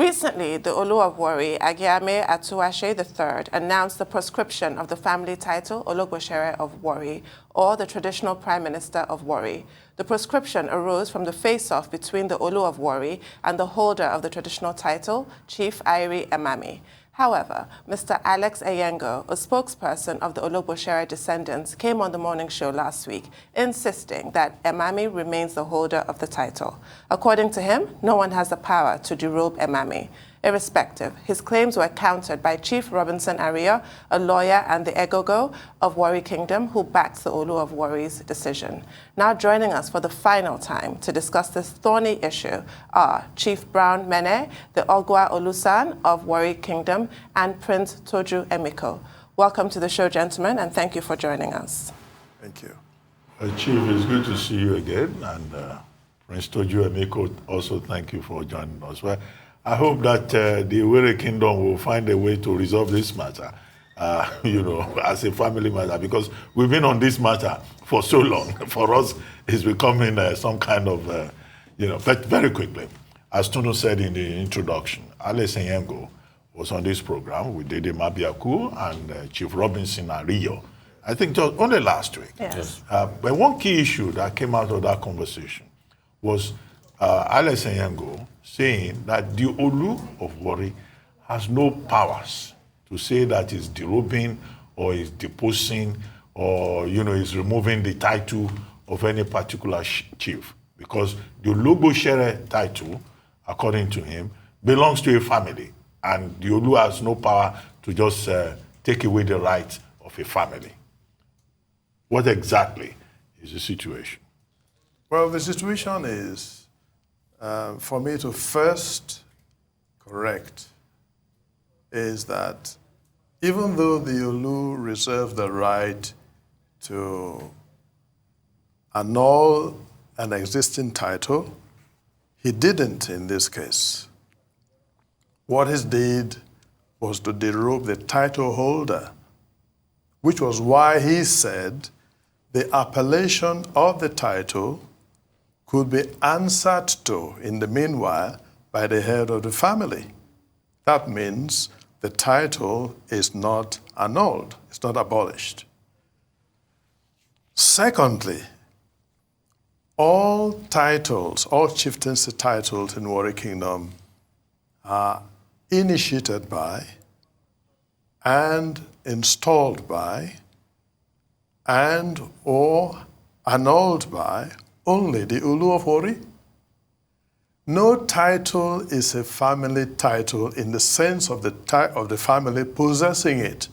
Recently, the Olu of Warri, Agiame Atuashe III, announced the proscription of the family title Ologbotsere of Warri, or the traditional Prime Minister of Warri. The proscription arose from the face-off between the Olu of Warri and the holder of the traditional title, Chief Airi Emami. However, Mr. Alex Eyengo, a spokesperson of the Ologbotsere descendants, came on the morning show last week, insisting that Emami remains the holder of the title. According to him, no one has the power to derobe Emami. Irrespective, his claims were countered by Chief Robinson Aria, a lawyer and the Egogo of Warri Kingdom, who backs the Olu of Warri's decision. Now joining us for the final time to discuss this thorny issue are Chief Brown Mene, the Ogwa-Olusan of Warri Kingdom, and Prince Toju Emiko. Welcome to the show, gentlemen, and thank you for joining us. Thank you. Chief, it's good to see you again, and Prince Toju Emiko, also thank you for joining us. Well, I hope that the Warri Kingdom will find a way to resolve this matter, as a family matter, because we've been on this matter for so long. For us, it's becoming some kind of, but very quickly, as Tunu said in the introduction, Alex Eyengo was on this program with Dede Mabiaku and Chief Robinson and Rio. I think just only last week. Yes. But one key issue that came out of that conversation was Alex Eyengo saying that the Olu of Warri has no powers to say that he's derobing or is deposing or, is removing the title of any particular chief. Because the Ologbotsere title, according to him, belongs to a family. And the Olu has no power to just take away the rights of a family. What exactly is the situation? Well, the situation is, for me to first correct, is that even though the Olu reserved the right to annul an existing title, he didn't in this case. What he did was to derobe the title holder, which was why he said the appellation of the title could be answered to, in the meanwhile, by the head of the family. That means the title is not annulled, it's not abolished. Secondly, all titles, all chieftaincy titles in Warri Kingdom are initiated by and installed by and or annulled by only the Olu of Warri. No title is a family title in the sense of the family possessing it.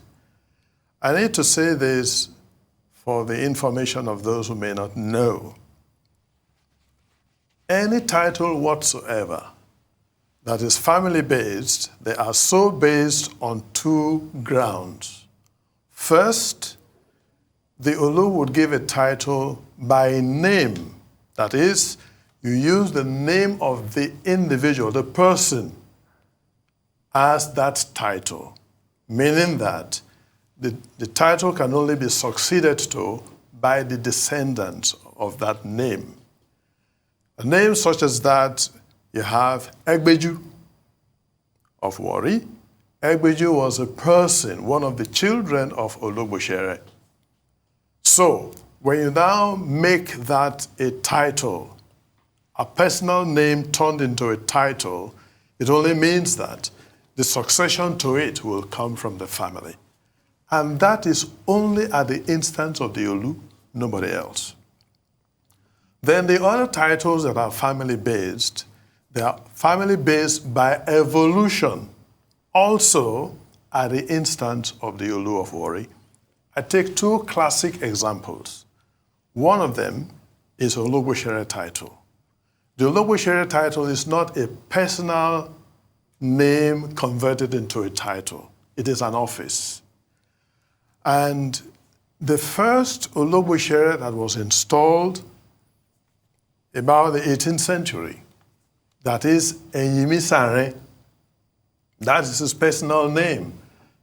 I need to say this for the information of those who may not know. Any title whatsoever that is family-based, they are so based on two grounds. First, the Olu would give a title by name. That is, you use the name of the individual, the person, as that title, meaning that the title can only be succeeded to by the descendants of that name. A name such as that, you have Egbeju of Warri. Egbeju was a person, one of the children of Ologbotsere. So, when you now make that a title, a personal name turned into a title, it only means that the succession to it will come from the family. And that is only at the instance of the Olu, nobody else. Then the other titles that are family-based, they are family-based by evolution, also at the instance of the Olu of Warri. I take two classic examples. One of them is Ologbotsere title. The Ologbotsere title is not a personal name converted into a title. It is an office. And the first Ologbotsere that was installed about the 18th century, that is Enyimisanre, that is his personal name,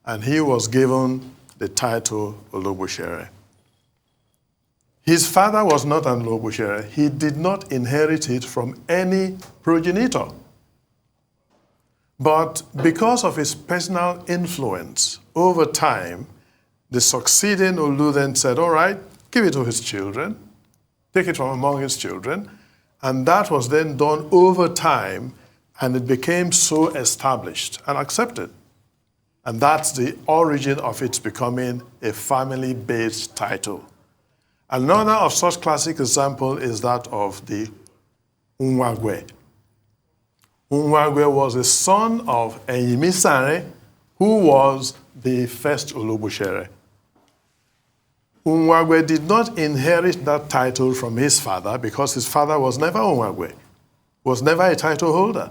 and he was given the title Ologbotsere. His father was not an Ologbotsere. He did not inherit it from any progenitor. But because of his personal influence, over time, the succeeding Olu then said, all right, give it to his children, take it from among his children. And that was then done over time, and it became so established and accepted. And that's the origin of its becoming a family-based title. Another of such classic example is that of the Unwagwe. Unwagwe was a son of Enyimisare, who was the first Ologbotsere. Unwagwe did not inherit that title from his father because his father was never Unwagwe, was never a title holder.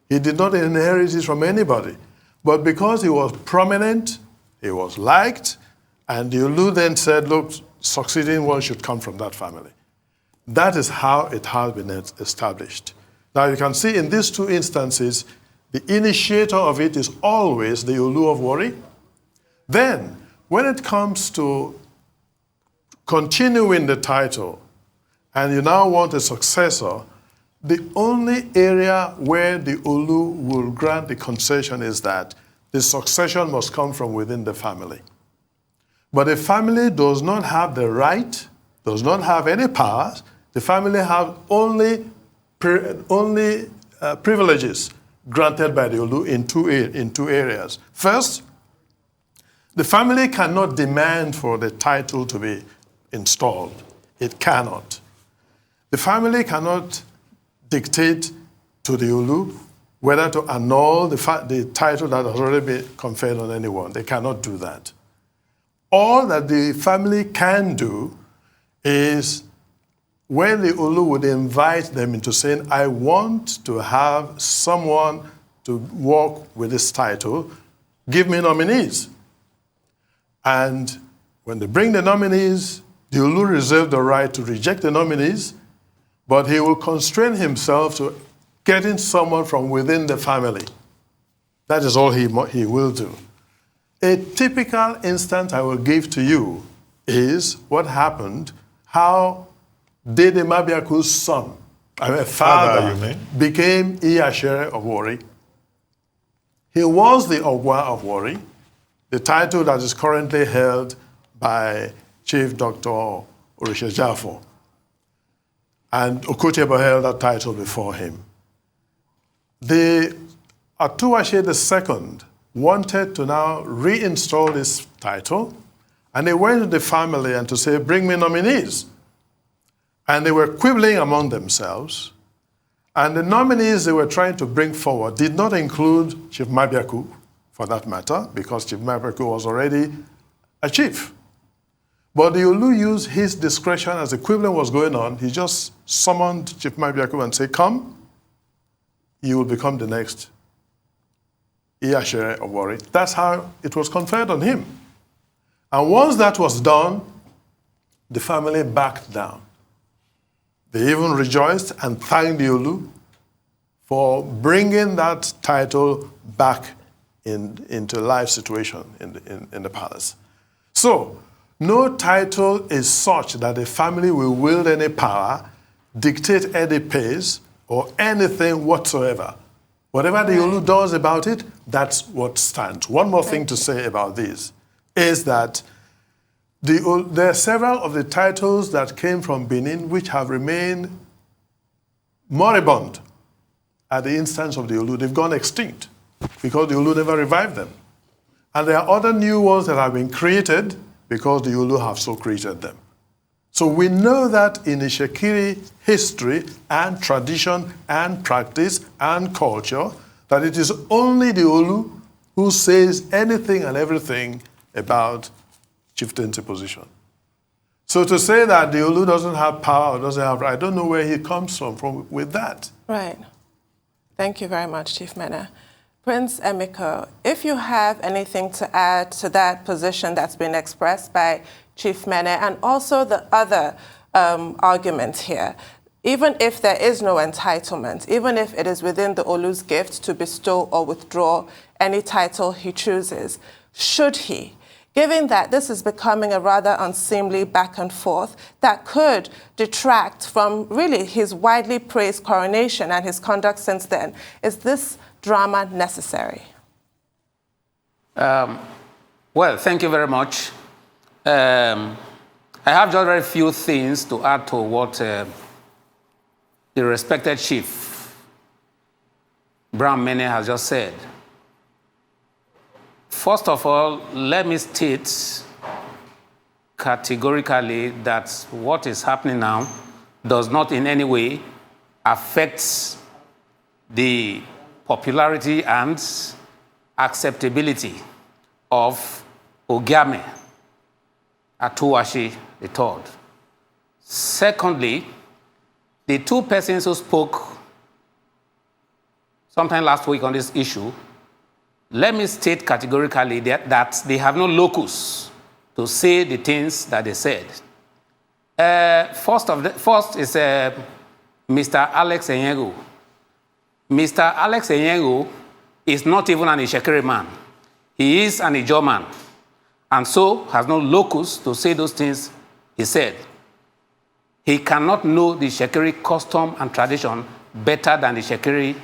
He did not inherit it from anybody. But because he was prominent, he was liked, and the Olu then said, look, succeeding one should come from that family. That is how it has been established. Now you can see in these two instances, the initiator of it is always the Olu of Warri. Then, when it comes to continuing the title, and you now want a successor, the only area where the Olu will grant the concession is that the succession must come from within the family. But the family does not have the right, does not have any powers. The family have only privileges granted by the Olu in two areas. First, the family cannot demand for the title to be installed. It cannot. The family cannot dictate to the Olu whether to annul the title that has already been conferred on anyone. They cannot do that. All that the family can do is when the Olu would invite them into saying, I want to have someone to work with this title, give me nominees. And when they bring the nominees, the Olu reserves the right to reject the nominees, but he will constrain himself to getting someone from within the family. That is all he will do. A typical instance I will give to you is what happened, how Dede Mabiaku's son, father, became Iyashere of Warri. He was the Ogwa of Warri, the title that is currently held by Chief Dr. Orisha-Jafo. And Okotebo held that title before him. The Atuwashe II wanted to now reinstall this title, and they went to the family and to say, bring me nominees. And they were quibbling among themselves, and the nominees they were trying to bring forward did not include Chief Mabiaku, for that matter, because Chief Mabiaku was already a chief. But the Olu used his discretion as the quibbling was going on. He just summoned Chief Mabiaku and said, come, you will become the next Iyashere of Warri. That's how it was conferred on him. And once that was done, the family backed down. They even rejoiced and thanked the Olu for bringing that title back into life situation in the palace. So, no title is such that the family will wield any power, dictate any pace, or anything whatsoever. Whatever the Olu does about it, that's what stands. One more thing to say about this is that there are several of the titles that came from Benin which have remained moribund at the instance of the Olu. They've gone extinct because the Olu never revived them. And there are other new ones that have been created because the Olu have so created them. So we know that in Ishekiri history and tradition and practice and culture, that it is only the Olu who says anything and everything about chieftaincy position. So to say that the Olu doesn't have power or doesn't have, I don't know where he comes from with that. Right. Thank you very much, Chief Mene. Prince Emiko, if you have anything to add to that position that's been expressed by Chief Mene and also the other argument here, even if there is no entitlement, even if it is within the Olu's gift to bestow or withdraw any title he chooses, should he? Given that this is becoming a rather unseemly back and forth that could detract from really his widely praised coronation and his conduct since then, is this drama necessary? Well, thank you very much. I have just very few things to add to what the respected chief, Mene, has just said. First of all, let me state categorically that what is happening now does not in any way affect the popularity and acceptability of Ogwa-Olusan III. Secondly, the two persons who spoke sometime last week on this issue, let me state categorically that they have no locus to say the things that they said. First is Mr. Alex Enyego. Mr. Alex Enyego is not even an Ishekiri man. He is an Ijaw man, and so has no locus to say those things he said. He cannot know the Ishekiri custom and tradition better than the Ishekiri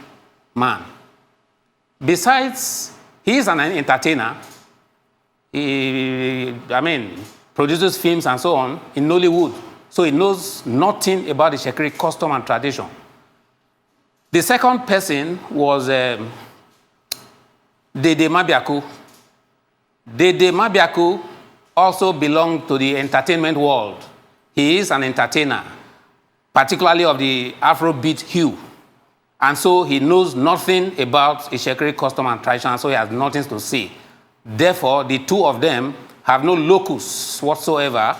man. Besides, he is an entertainer. He, produces films and so on in Nollywood. So he knows nothing about the Ishekiri custom and tradition. The second person was Dede Mabiaku. Dede Mabiaku also belonged to the entertainment world. He is an entertainer, particularly of the Afrobeat hue. And so he knows nothing about Ishekiri custom and tradition, so he has nothing to say. Therefore, the two of them have no locus whatsoever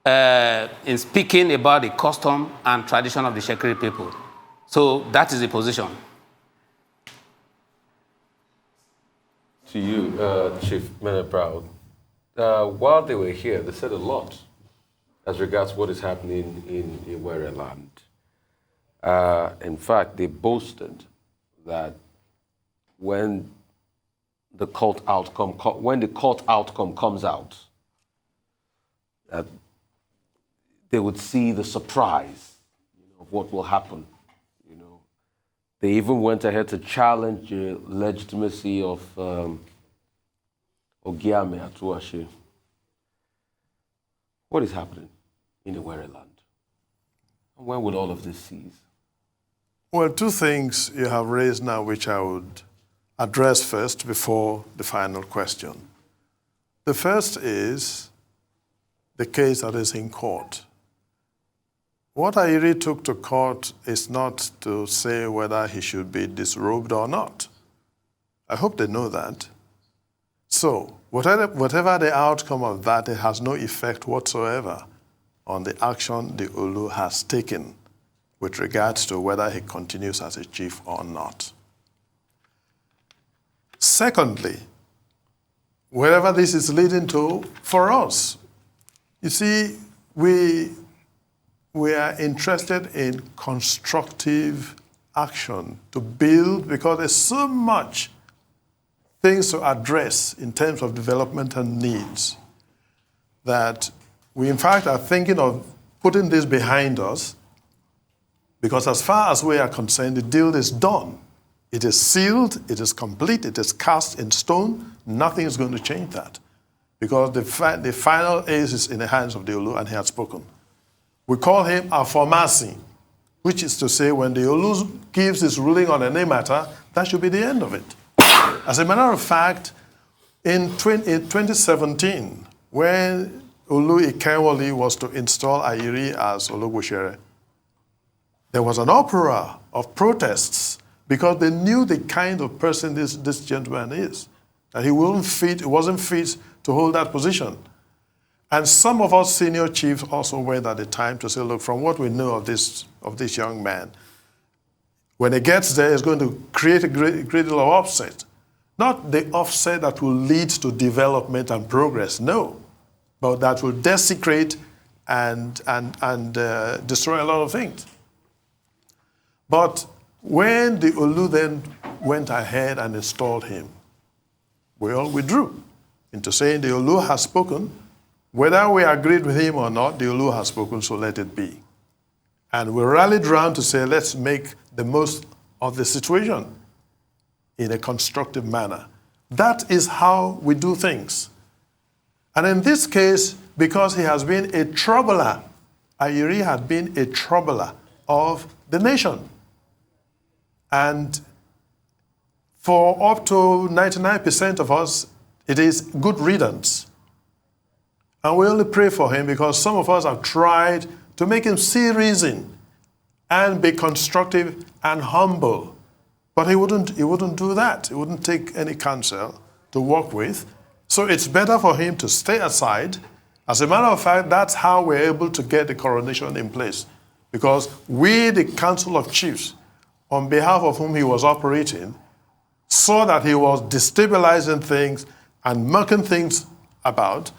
in speaking about the custom and tradition of the Ishekiri people. So that is the position. To you, Chief Mene Proud. While they were here, they said a lot as regards what is happening in Warri land. In fact, they boasted that when the court outcome comes out, that they would see the surprise of what will happen. They even went ahead to challenge the legitimacy of Ogwa-Olusan. What is happening in the Warri land? And when will all of this cease? Well, two things you have raised now which I would address first before the final question. The first is the case that is in court. What Ayiri took to court is not to say whether he should be disrobed or not. I hope they know that. So, whatever the outcome of that, it has no effect whatsoever on the action the Olu has taken with regards to whether he continues as a chief or not. Secondly, wherever this is leading to, for us, you see, we are interested in constructive action to build, because there's so much things to address in terms of developmental needs that we in fact are thinking of putting this behind us, because as far as we are concerned, the deal is done. It is sealed, it is complete, it is cast in stone. Nothing is going to change that, because the final ace is in the hands of the Olu, and he has spoken. We call him a formasi, which is to say when the Olu gives his ruling on any matter, that should be the end of it. As a matter of fact, in 2017, when Olu Ikewoli was to install Ayiri as Ologbotsere, there was an uproar of protests because they knew the kind of person this gentleman is, that he wasn't fit to hold that position. And some of us senior chiefs also went at the time to say, look, from what we know of this young man, when he gets there, he's going to create a great deal of upset. Not the offset that will lead to development and progress, no, but that will desecrate and destroy a lot of things. But when the Olu then went ahead and installed him, we all withdrew into saying the Olu has spoken. Whether we agreed with him or not, the Olu has spoken, so let it be. And we rallied round to say, let's make the most of the situation in a constructive manner. That is how we do things. And in this case, because he has been a troubler, Ayiri had been a troubler of the nation. And for up to 99% of us, it is good riddance. And we only pray for him because some of us have tried to make him see reason and be constructive and humble. But he wouldn't do that. He wouldn't take any counsel to work with. So it's better for him to stay aside. As a matter of fact, that's how we're able to get the coronation in place. Because we, the Council of Chiefs, on behalf of whom he was operating, saw that he was destabilizing things and mucking things about,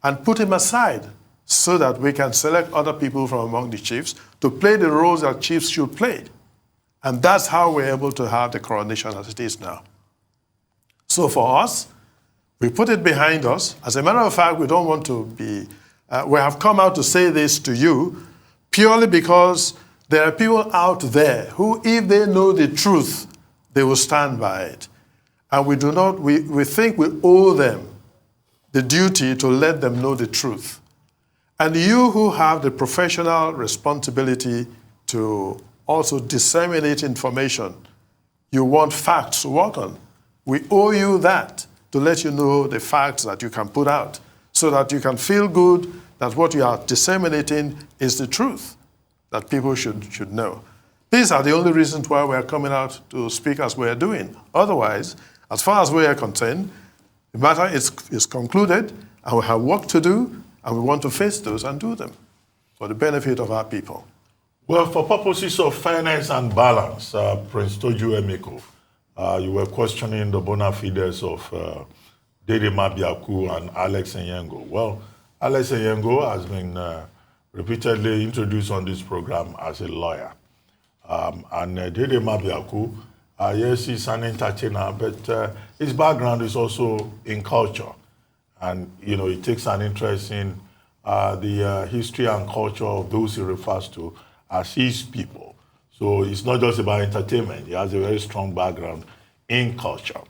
and put him aside so that we can select other people from among the chiefs to play the roles that chiefs should play. And that's how we're able to have the coronation as it is now. So for us, we put it behind us. As a matter of fact, we don't want to be, we have come out to say this to you purely because there are people out there who, if they know the truth, they will stand by it. And we think we owe them the duty to let them know the truth. And you who have the professional responsibility to also disseminate information, you want facts to work on. We owe you that to let you know the facts that you can put out so that you can feel good that what you are disseminating is the truth that people should know. These are the only reasons why we are coming out to speak as we are doing. Otherwise, as far as we are concerned, the matter is concluded, and we have work to do, and we want to face those and do them for the benefit of our people. Well, for purposes of fairness and balance, Prince Toju Emiko, you were questioning the bona fides of Dede Mabiaku and Alex Enyengo. Well, Alex Enyengo has been repeatedly introduced on this program as a lawyer. And Dede Mabiaku, yes, he's an entertainer, but his background is also in culture. And, you know, he takes an interest in the history and culture of those he refers to as his people. So it's not just about entertainment. He has a very strong background in culture.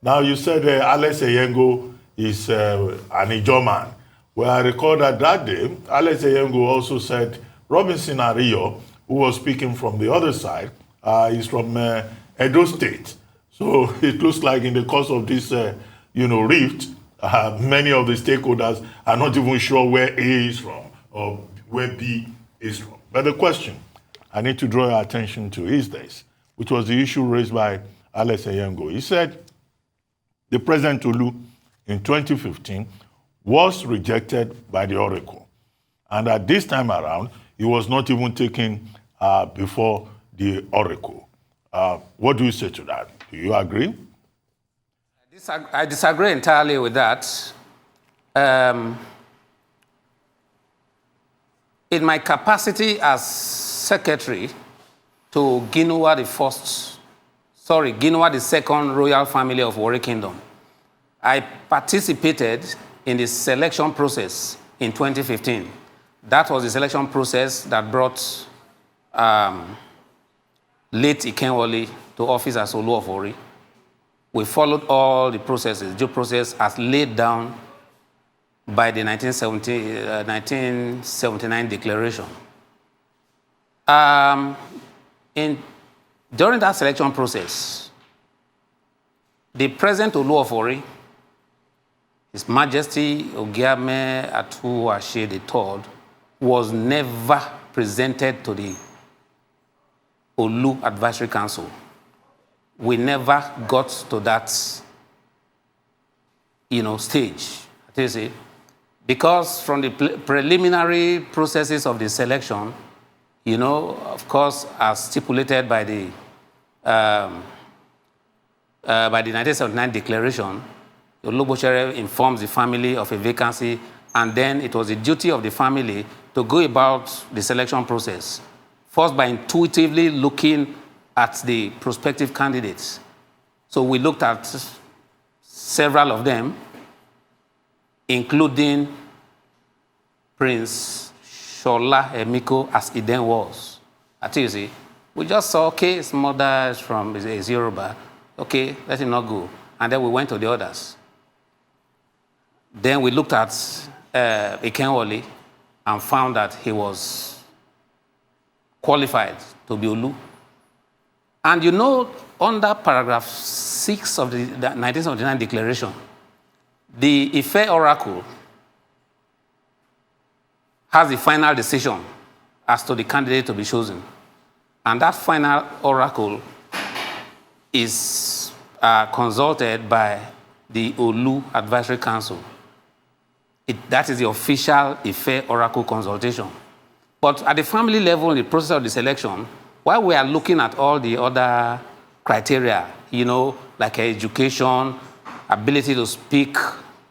Now, you said Alex Enyengo is an Ijaw man. Well, I recall that day, Alex Enyengo also said Robinson Ariyo, who was speaking from the other side, is from Edo State. So it looks like in the course of this, rift, many of the stakeholders are not even sure where A is from or where B is from. But the question I need to draw your attention to is this, which was the issue raised by Alex Enyengo. He said the President Olu in 2015 was rejected by the Oracle. And at this time around, he was not even taken before the Oracle. What do you say to that? Do you agree? I disagree entirely with that. In my capacity as secretary to Ginua the second royal family of Warri Kingdom, I participated in the selection process in 2015. That was the selection process that brought late Ikenwole to office as Olu of Warri. We followed all the processes, due process as laid down by the 1979 declaration. During that selection process, the present Olu of Warri, His Majesty Ogiame Atuwashe III, was never presented to the Olu Advisory Council. We never got to that, stage. Because from the preliminary processes of the selection, of course, as stipulated by the 1979 declaration, the Ologbotsere informs the family of a vacancy, and then it was the duty of the family to go about the selection process, first by intuitively looking at the prospective candidates. So we looked at several of them, including Prince Shola Emiko, as he then was. We just saw, okay, his mother is from is Yoruba. Okay, let him not go. And then we went to the others. Then we looked at Ikenwole and found that he was qualified to be Olu. And you know, under paragraph 6 of the 1979 declaration, the Ife Oracle has the final decision as to the candidate to be chosen. And that final oracle is consulted by the Olu Advisory Council. That is the official Ife Oracle consultation. But at the family level, in the process of the selection, while we are looking at all the other criteria, you know, like education, ability to speak,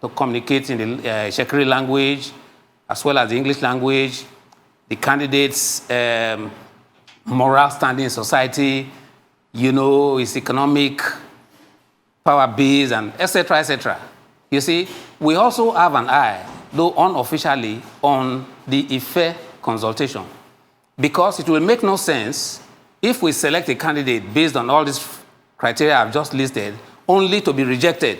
to communicate in the Shekiri language, as well as the English language, the candidate's moral standing in society, you know, his economic power base, and etc., etc. You see, we also have an eye, though unofficially, on the Ife consultation, because it will make no sense if we select a candidate based on all these criteria I've just listed, only to be rejected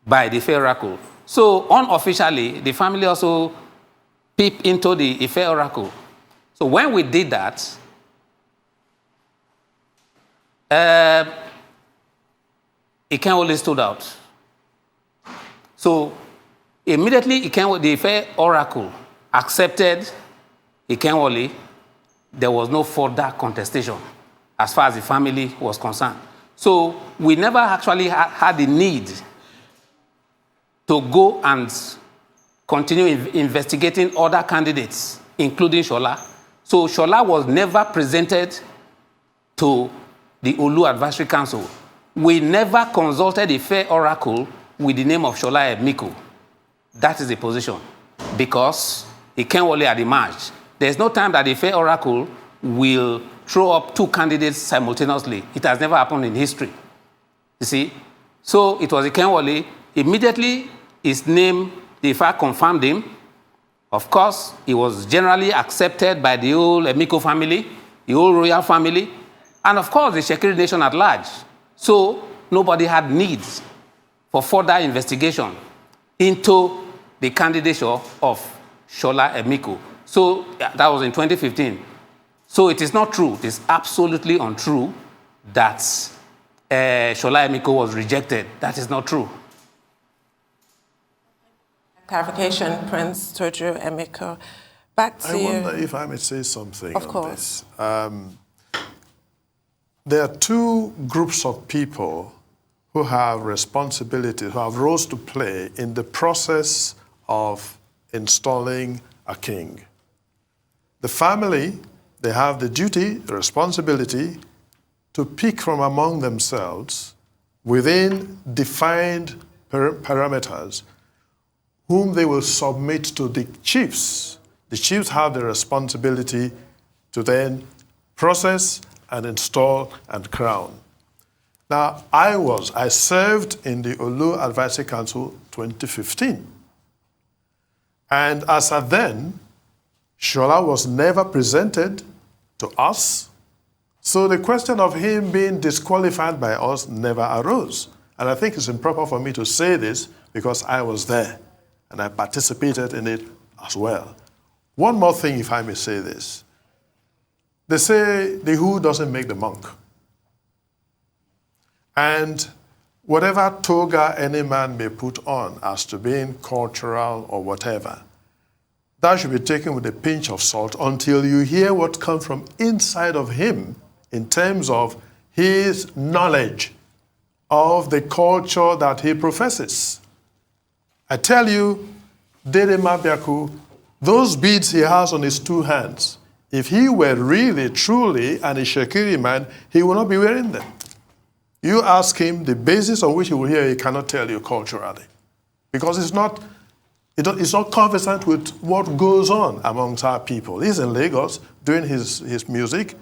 by the Ife Oracle. So unofficially, the family also peep into the Ife Oracle. So when we did that, Ikenwole stood out. So immediately, the Ife Oracle accepted Ikenwole. There was no further contestation as far as the family was concerned. So we never actually had the need to go and continue investigating other candidates, including Shola. So Shola was never presented to the Olu Advisory Council. We never consulted the Ife Oracle with the name of Shola Emiko. That is the position. Because Ikenwole had emerged. There's no time that the Ife Oracle will throw up two candidates simultaneously. It has never happened in history. You see? So it was Ikenwole. Immediately, his name, the Ife confirmed him. Of course, he was generally accepted by the whole Emiko family, the whole royal family, and of course, the Shekiri nation at large. So nobody had needs for further investigation into the candidature of Shola Emiko. So that was in 2015. So it is not true, it is absolutely untrue that Shola Emiko was rejected. That is not true. Clarification, Prince Tojo Emiko. Back to you. I wonder if I may say something Of on course. this. There are two groups of people who have responsibility, who have roles to play in the process of installing a king. The family, they have the duty, the responsibility to pick from among themselves within defined parameters whom they will submit to the chiefs. The chiefs have the responsibility to then process and install and crown. Now, I served in the Olu Advisory Council 2015. And as at then, Shola was never presented to us. So the question of him being disqualified by us never arose. And I think it's improper for me to say this because I was there and I participated in it as well. One more thing, if I may say this. They say the who doesn't make the monk. And whatever toga any man may put on as to being cultural or whatever, that should be taken with a pinch of salt until you hear what comes from inside of him in terms of his knowledge of the culture that he professes. I tell you, Dede Mabiaku, those beads he has on his two hands, if he were really, truly an Ishekiri man, he would not be wearing them. You ask him the basis on which he will hear, he cannot tell you culturally. Because it's not conversant with what goes on amongst our people. He's in Lagos doing his music,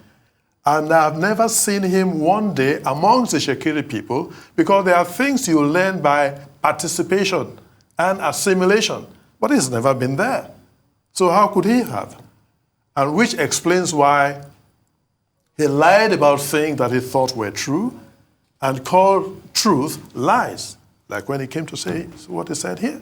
and I've never seen him one day amongst the Shekiri people because there are things you learn by participation and assimilation, but he's never been there. So how could he have? And which explains why He lied about things that he thought were true and called truth lies, like when he came to say what he said here.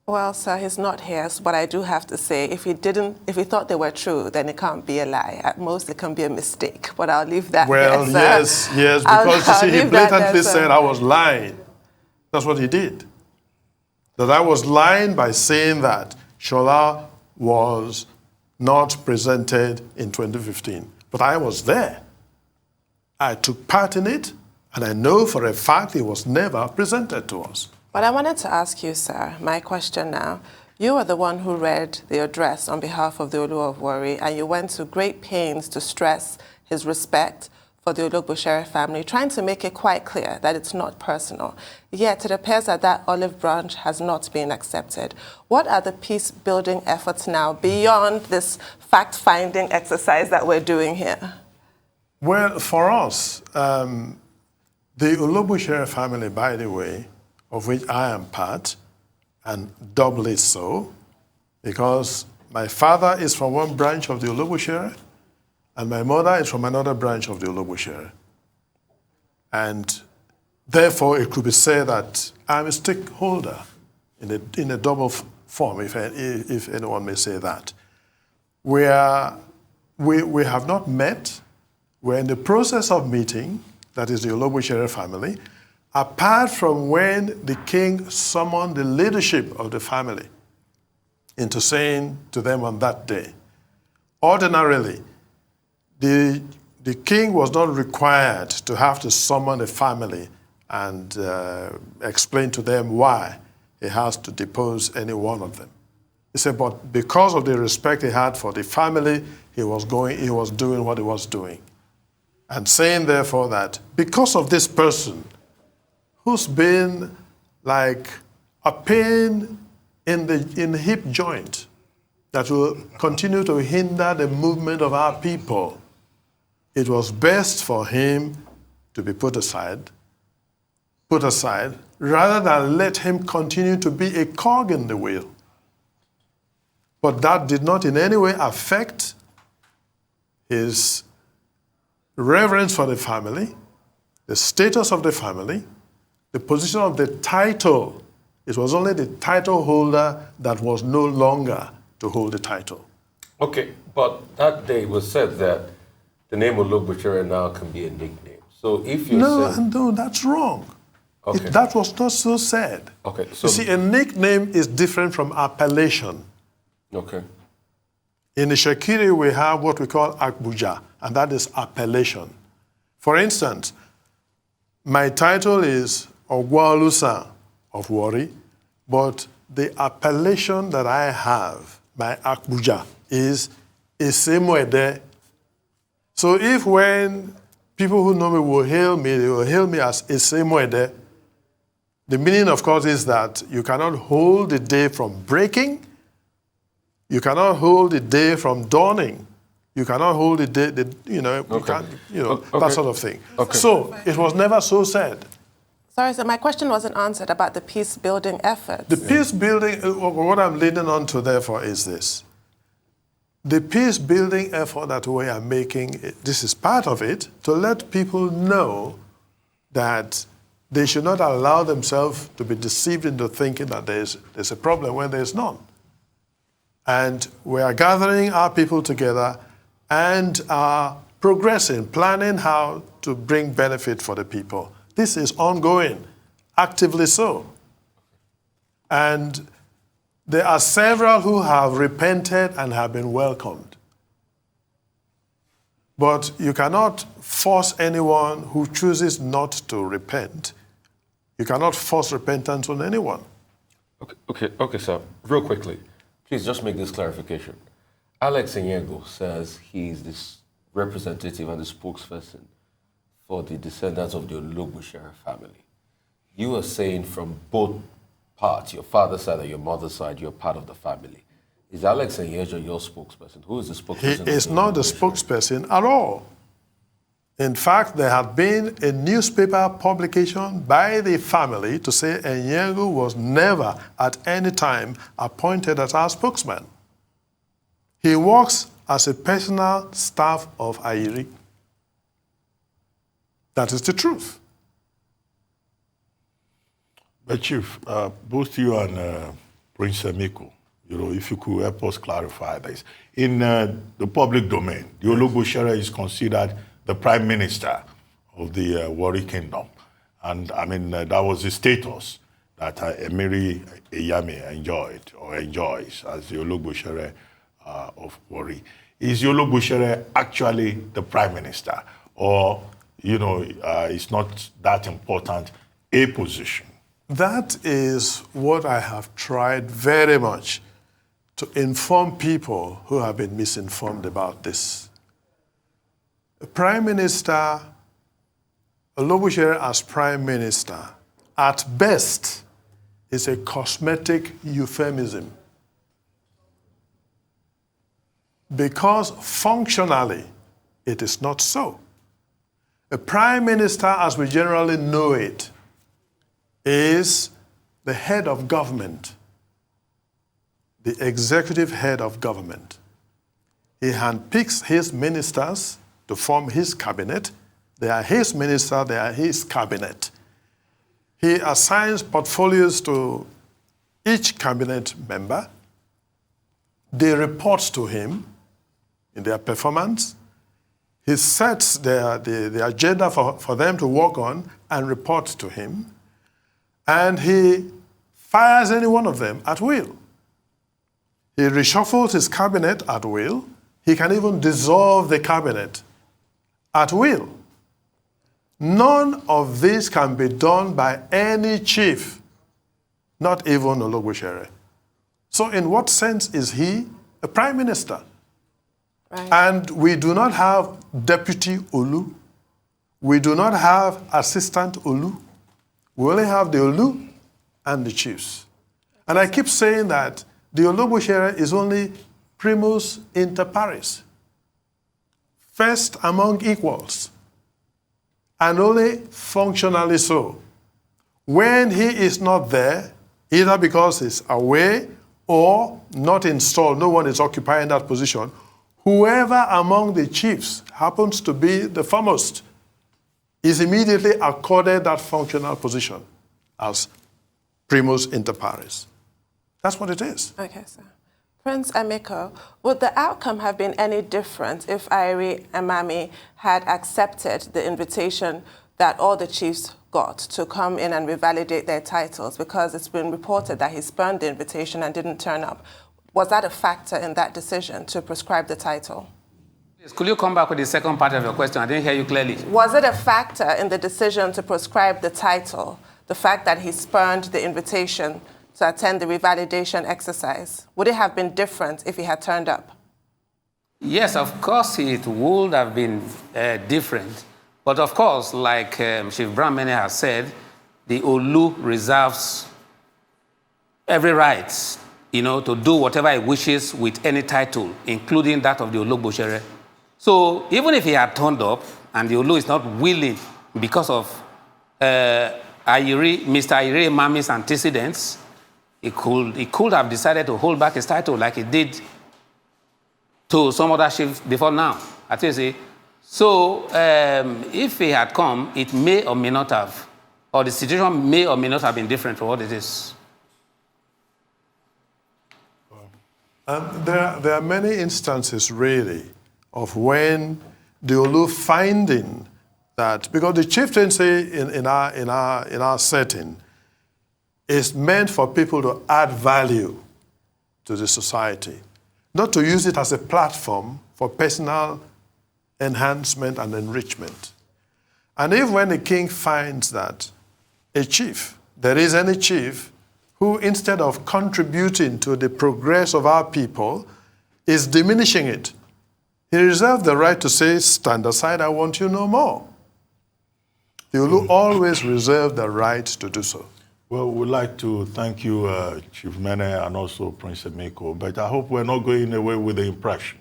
Well, sir, he's not here, but I do have to say, if he thought they were true, then it can't be a lie. At most, it can be a mistake, but I'll leave that Well, there, sir. yes, because you see, he blatantly there, said I was lying. That's what he did. That I was lying by saying that Shola was not presented in 2015. But I was there. I took part in it, and I know for a fact it was never presented to us. But I wanted to ask you, sir, my question now. You were the one who read the address on behalf of the Olu of Warri, and you went to great pains to stress his respect for the Ologbotsere family, trying to make it quite clear that it's not personal. Yet it appears that that olive branch has not been accepted. What are the peace-building efforts now beyond this fact-finding exercise that we're doing here? Well, for us, the Ologbotsere family, by the way, of which I am part, and doubly so, because my father is from one branch of the Ologbotsere, and my mother is from another branch of the Ologbotsere. And therefore, it could be said that I'm a stakeholder in a double form, if anyone may say that. We have not met. We're in the process of meeting, that is the Ologbotsere family, apart from when the king summoned the leadership of the family into saying to them on that day, ordinarily, the king was not required to have to summon the family and explain to them why he has to depose any one of them. He said, but because of the respect he had for the family, he was doing what he was doing. And saying, therefore, that because of this person, who's been like a pain in the hip joint that will continue to hinder the movement of our people, it was best for him to be put aside, rather than let him continue to be a cog in the wheel. But that did not in any way affect his reverence for the family, the status of the family, the position of the title. It was only the title holder that was no longer to hold the title. Okay, but that day was said that the name Ologbotsere now can be a nickname. So if you No, that's wrong. Okay. That was not so said. Okay, so you see, a nickname is different from appellation. okay. In the Shekiri, we have what we call Akbuja, and that is appellation. For instance, my title is Ogwa-Olusan of Warri, but the appellation that I have, my Akbuja, is Esemwede. So if when people who know me will hail me, they will hail me as Esemwede, the meaning, of course, is that you cannot hold the day from breaking, you cannot hold the day from dawning, you cannot hold the day, that sort of thing. Okay. So it was never so said. Sorry, sir, my question wasn't answered about the peace-building efforts. The peace-building, what I'm leading on to, therefore, is this. The peace-building effort that we are making, this is part of it, to let people know that they should not allow themselves to be deceived into thinking that there's a problem when there's none. And we are gathering our people together and are progressing, planning how to bring benefit for the people. This is ongoing, actively so. And there are several who have repented and have been welcomed. But you cannot force anyone who chooses not to repent. You cannot force repentance on anyone. Okay, sir. Real quickly, please just make this clarification. Alex Enyego says he's this representative and the spokesperson for the descendants of the Ologbotsere family. You are saying from both parts, your father's side and your mother's side, you're part of the family. Is Alex Enyego your spokesperson? Who is the spokesperson? He is not the spokesperson at all. In fact, there had been a newspaper publication by the family to say Enyego was never at any time appointed as our spokesman. He works as a personal staff of Ayiri. That is the truth. But Chief, both you and Prince Emiko, if you could help us clarify this. In the public domain, the Ologbotsere is considered the prime minister of the Warri kingdom. And I mean, that was the status that Emiri Eyame enjoys as the Ologbotsere of Warri. Is the Ologbotsere actually the prime minister? Or, it's not that important a position? That is what I have tried very much to inform people who have been misinformed about this. The Prime Minister, Ologbotsere as Prime Minister, at best, is a cosmetic euphemism. Because functionally, it is not so. A Prime Minister, as we generally know it, is the head of government, the executive head of government. He handpicks his ministers to form his cabinet. They are his minister, they are his cabinet. He assigns portfolios to each cabinet member. They report to him in their performance. He sets the agenda for them to work on and report to him. And he fires any one of them at will. He reshuffles his cabinet at will. He can even dissolve the cabinet at will. None of this can be done by any chief, not even Ologbotsere. So in what sense is he a prime minister? Right. And we do not have deputy Olu. We do not have assistant Olu. We only have the Olu and the chiefs. And I keep saying that the Ologbotsere is only primus inter pares, first among equals, and only functionally so. When he is not there, either because he's away or not installed, no one is occupying that position, whoever among the chiefs happens to be the foremost is immediately accorded that functional position as primus inter pares. That's what it is. Okay, sir. Prince Emiko, would the outcome have been any different if Ayiri Emami had accepted the invitation that all the chiefs got to come in and revalidate their titles? Because it's been reported that he spurned the invitation and didn't turn up. Was that a factor in that decision to prescribe the title? Please, could you come back with the second part of your question? I didn't hear you clearly. Was it a factor in the decision to prescribe the title, the fact that he spurned the invitation to attend the revalidation exercise? Would it have been different if he had turned up? Yes, of course it would have been different. But of course, like Chief Mene has said, the Olu reserves every right, to do whatever he wishes with any title, including that of the Ologbotsere. So even if he had turned up and the Olu is not willing because of Mr. Ayiri Emami's antecedents, he could have decided to hold back his title like he did to some other chiefs before now. So if he had come, it may or may not have, or the situation may or may not have been different from what it is. There are many instances, really, of when the Olu finding that, because the chieftaincy in our setting is meant for people to add value to the society, not to use it as a platform for personal enhancement and enrichment. And if when the king finds that a chief, there is any chief, who instead of contributing to the progress of our people is diminishing it, he reserves the right to say, stand aside, I want you no more. The Olu always reserve the right to do so. Well, we'd like to thank you, Chief Mene, and also Prince Emiko, but I hope we're not going away with the impression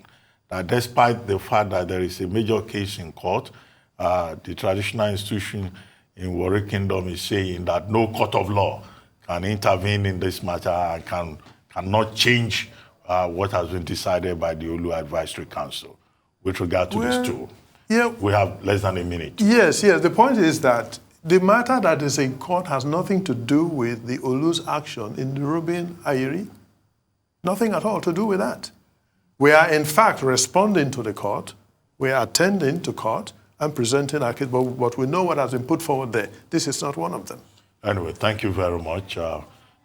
that despite the fact that there is a major case in court, the traditional institution in Warri Kingdom is saying that no court of law can intervene in this matter and cannot change what has been decided by the Olu Advisory Council with regard to this tool? Yeah. We have less than a minute. Yes. The point is that the matter that is in court has nothing to do with the Olu's action in the Rubin Ayiri. Nothing at all to do with that. We are, in fact, responding to the court. We are attending to court and presenting our case, but we know what has been put forward there. This is not one of them. Anyway, thank you very much.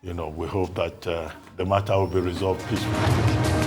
We hope that the matter will be resolved peacefully.